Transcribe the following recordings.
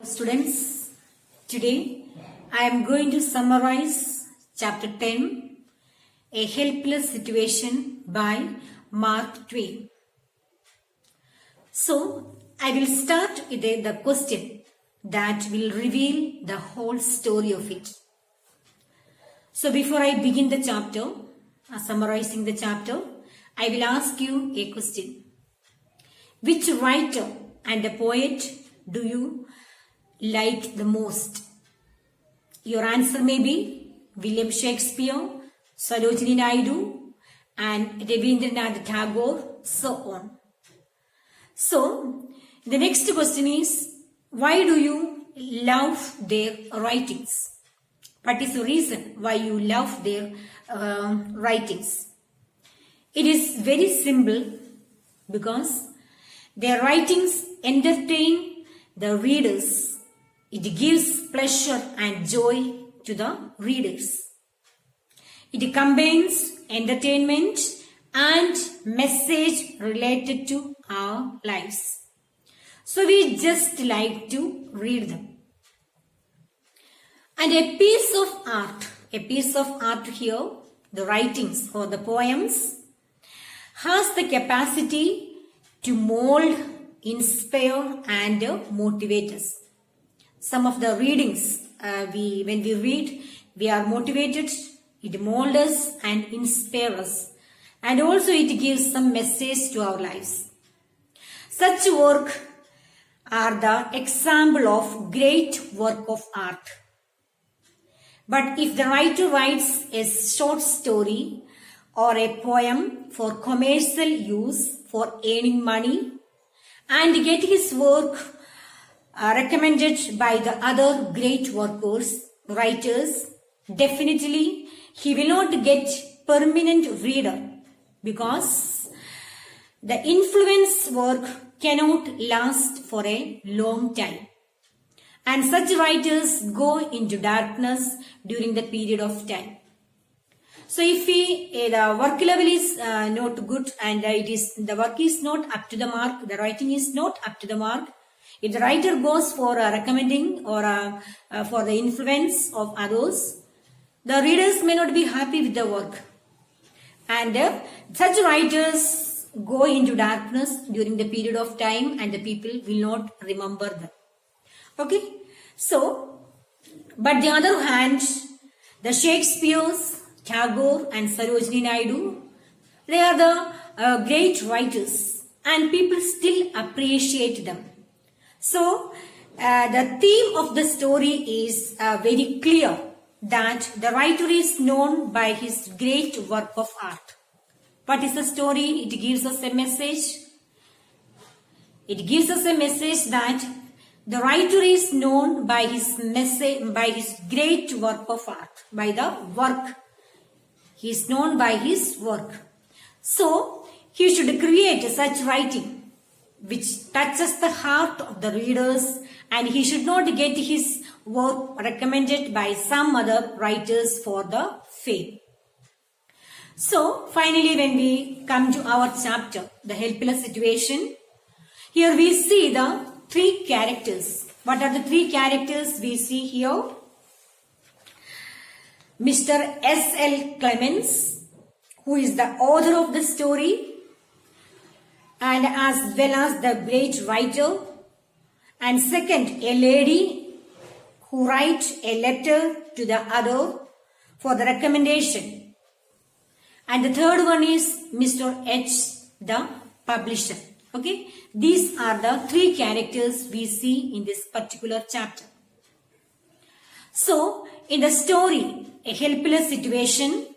Students, today I am going to summarize chapter 10, A Helpless Situation by Mark Twain. So, I will start with the question that will reveal the whole story of it. So, before I begin the chapter, summarizing the chapter, I will ask you a question. Which writer and the poet do you like the most? Your answer may be William Shakespeare, Sarojini Naidu, and Rabindranath Tagore, so on. So, the next question is, why do you love their writings? What is the reason why you love their writings? It is very simple because their writings entertain the readers. It gives pleasure and joy to the readers. It combines entertainment and message related to our lives. So we just like to read them. And a piece of art here, the writings or the poems, has the capacity to mold, inspire and motivate us. Some of the readings, when we read, we are motivated, it molds us and inspires us. And also it gives some message to our lives. Such work are the example of great work of art. But if the writer writes a short story or a poem for commercial use, for earning money, and get his work recommended by the other great writers, definitely he will not get permanent reader because the influence work cannot last for a long time. And such writers go into darkness during the period of time. So if the work level is not good and the work is not up to the mark, the writing is not up to the mark, if the writer goes for recommending or for the influence of others, the readers may not be happy with the work. And such writers go into darkness during the period of time and the people will not remember them. Okay? So, but the other hand, the Shakespeare's, Tagore and Sarojini Naidu, they are the great writers and people still appreciate them. So, the theme of the story is very clear that the writer is known by his great work of art. What is the story? It gives us a message. It gives us a message that the writer is known by his message, by his great work of art, by the work. He is known by his work. So, he should create such writing which touches the heart of the readers, and he should not get his work recommended by some other writers for the fame. So, finally when we come to our chapter, The Helpless Situation, here we see the three characters. What are the three characters we see here? Mr. S.L. Clemens, who is the author of the story and as well as the great writer. And second, a lady who writes a letter to the other for the recommendation. And the third one is Mr. H, the publisher. Okay, these are the three characters we see in this particular chapter. So, in the story, A Helpless Situation,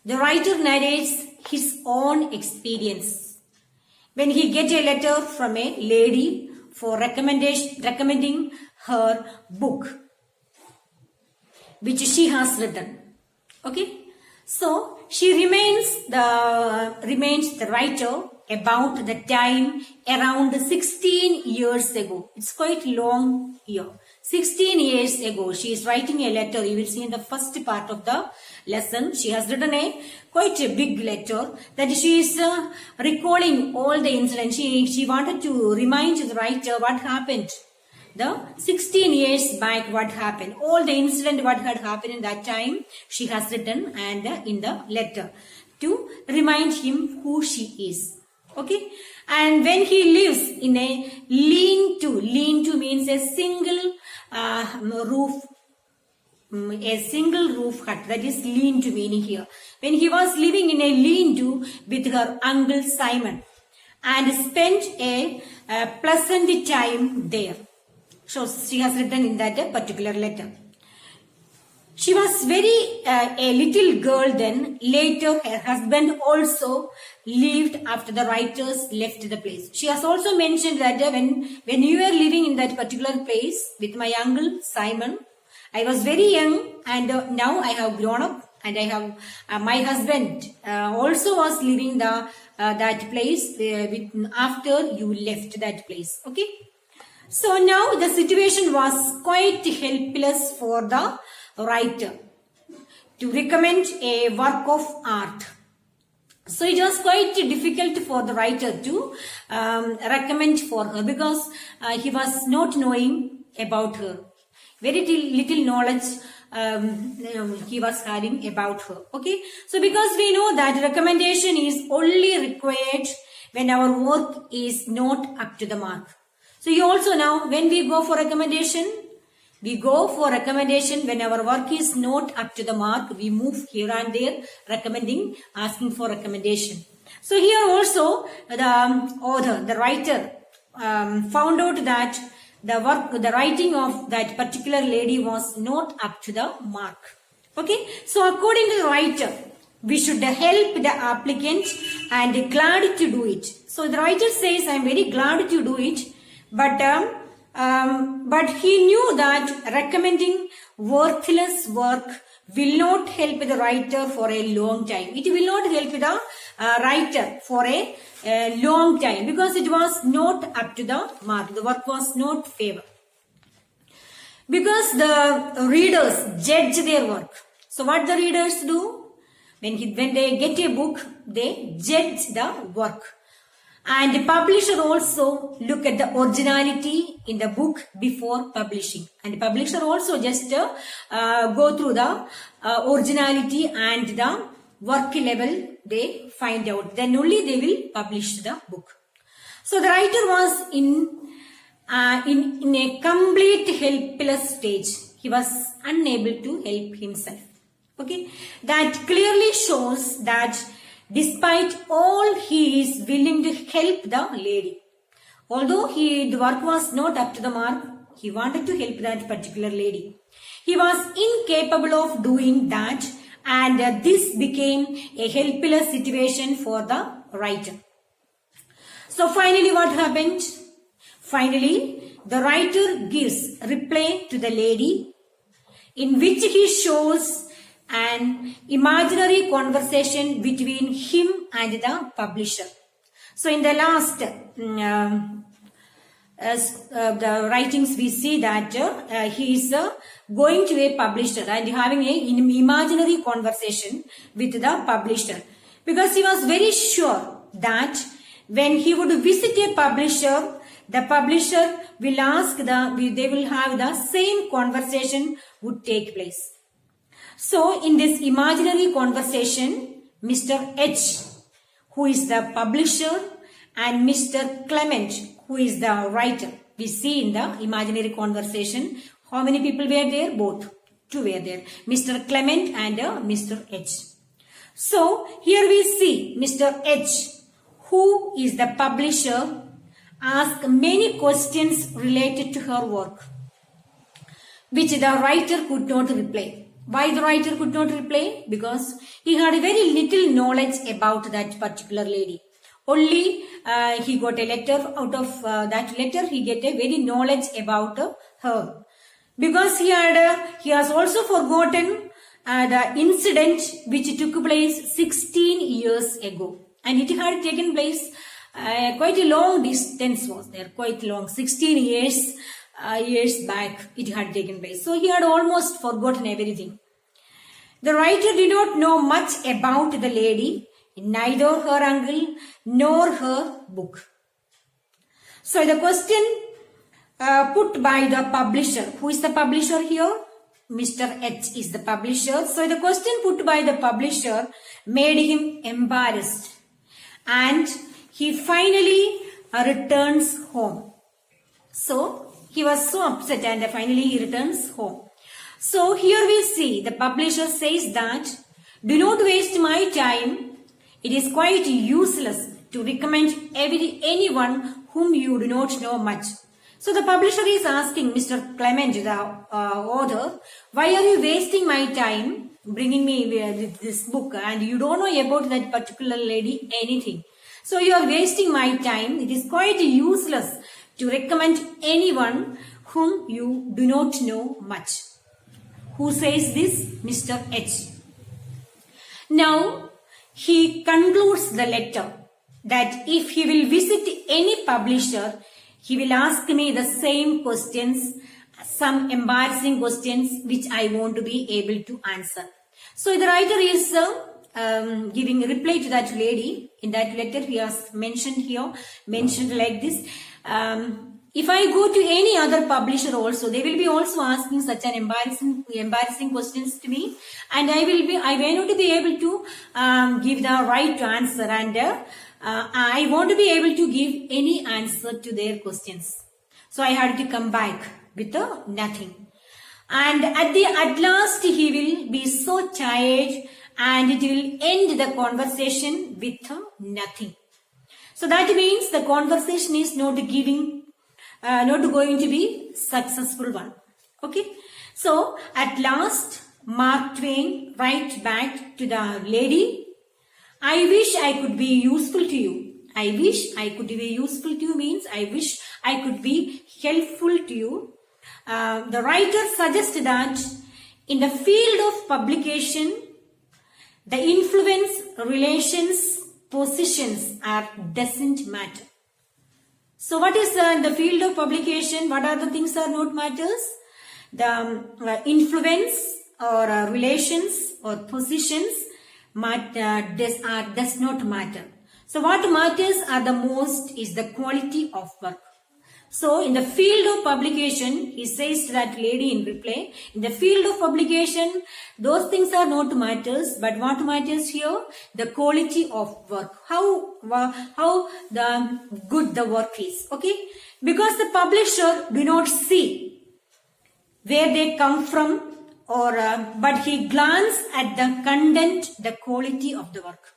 the writer narrates his own experience. When he gets a letter from a lady for recommending her book, which she has written. Okay, so she remains the writer about the time around 16 years ago. It's quite long here. 16 years ago, she is writing a letter. You will see in the first part of the lesson, she has written quite a big letter that she is recalling all the incidents. She wanted to remind the writer what happened the 16 years back what happened. All the incident what had happened in that time she has written and in the letter to remind him who she is. Okay. And when he lives in a lean-to means a single roof hut, that is lean-to meaning here. When he was living in a lean-to with her uncle Simon and spent a pleasant time there. So she has written in that particular letter. She was very a little girl then. Later her husband also lived after the writers left the place. She has also mentioned that when you were living in that particular place with my uncle Simon, I was very young and now I have grown up and I have my husband also was living that place after you left that place. Okay. So now the situation was quite helpless for the writer to recommend a work of art. So it was quite difficult for the writer to recommend for her because he was not knowing about her. Very little knowledge he was having about her. Okay. So because we know that recommendation is only required when our work is not up to the mark. So you also know when we go for recommendation, we go for recommendation when our work is not up to the mark. We move here and there, recommending, asking for recommendation. So here also the author, the writer found out that the writing of that particular lady was not up to the mark. Okay. So according to the writer, we should help the applicant and glad to do it. So the writer says, I am very glad to do it. But he knew that recommending worthless work will not help the writer for a long time. It will not help the writer for a long time because it was not up to the mark. The work was not favored. Because the readers judge their work. So what the readers do? When they get a book, they judge the work. And the publisher also look at the originality in the book before publishing. And the publisher also just go through the originality and the work level they find out. Then only they will publish the book. So the writer was in a complete helpless stage. He was unable to help himself. Okay, that clearly shows that despite all, he is willing to help the lady. Although the work was not up to the mark, he wanted to help that particular lady. He was incapable of doing that, and this became a helpless situation for the writer. So finally what happened? Finally, the writer gives reply to the lady in which he shows an imaginary conversation between him and the publisher. So in the last the writings we see that he is going to a publisher and having an imaginary conversation with the publisher because he was very sure that when he would visit a publisher, the publisher will ask they will have the same conversation would take place. So in this imaginary conversation, Mr. H, who is the publisher, and Mr. Clement, who is the writer, we see in the imaginary conversation, how many people were there? Both. Two were there. Mr. Clement and Mr. H. So here we see Mr. H, who is the publisher, ask many questions related to her work, which the writer could not reply. Why the writer could not reply? Because he had very little knowledge about that particular lady. Only he got a letter out of that letter. He get a very knowledge about her. Because he has also forgotten the incident which took place 16 years ago. And it had taken place quite a long distance was there. Quite long. 16 years back it had taken place. So he had almost forgotten everything. The writer did not know much about the lady, neither her uncle nor her book. So the question put by the publisher. Who is the publisher here? Mr. H is the publisher. So the question put by the publisher made him embarrassed, and he finally returns home. So he was so upset, and finally he returns home. So here we see the publisher says that, do not waste my time. It is quite useless to recommend anyone whom you do not know much. So the publisher is asking Mr. Clement, the author, why are you wasting my time bringing me this book, and you don't know about that particular lady anything. So you are wasting my time. It is quite useless to recommend anyone whom you do not know much. Who says this? Mr. H. Now, he concludes the letter that if he will visit any publisher, he will ask me the same questions, some embarrassing questions which I want to be able to answer. So the writer is giving a reply to that lady. In that letter, he has mentioned like this. If I go to any other publisher also, they will be also asking such an embarrassing questions to me, and I may not be able to give the right answer, and I want to be able to give any answer to their questions. So I had to come back with nothing. And at last he will be so tired, and it will end the conversation with nothing. So that means the conversation is not going to be successful one. Okay. So at last Mark Twain writes back to the lady, I wish I could be useful to you. I wish I could be useful to you means I wish I could be helpful to you. The writer suggests that in the field of publication, the influence, relations, positions doesn't matter. So what is the field of publication? What are the things are not matters? The influence or relations or positions does not matter. So what matters are the most is the quality of work. So in the field of publication, he says to that lady in reply, in the field of publication, those things are not matters, but what matters here? The quality of work. How the good the work is. Okay? Because the publisher do not see where they come from, but he glances at the content, the quality of the work.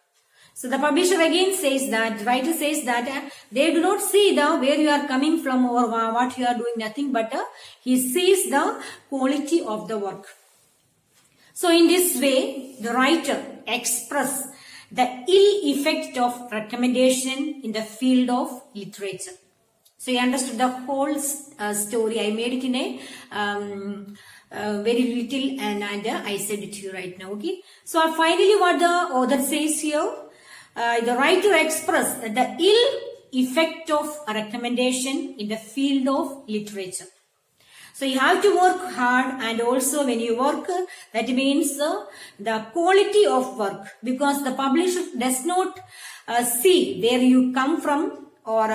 So the publisher again says that, the writer says that they do not see where you are coming from or what you are doing, nothing, but he sees the quality of the work. So in this way, the writer expresses the ill effect of recommendation in the field of literature. So you understood the whole story. I made it in a very little, and I said it to you right now. Okay. So finally, what the author says here. The writer expressed the ill effect of a recommendation in the field of literature. So you have to work hard, and also when you work, that means the quality of work, because the publisher does not see where you come from or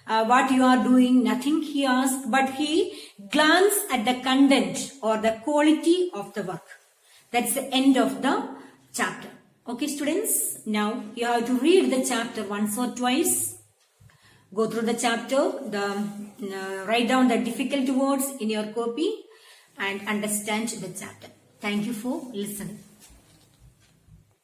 what you are doing, nothing he asks, but he glances at the content or the quality of the work. That's the end of the chapter. Okay, students, now you have to read the chapter once or twice. Go through the chapter, write down the difficult words in your copy and understand the chapter. Thank you for listening.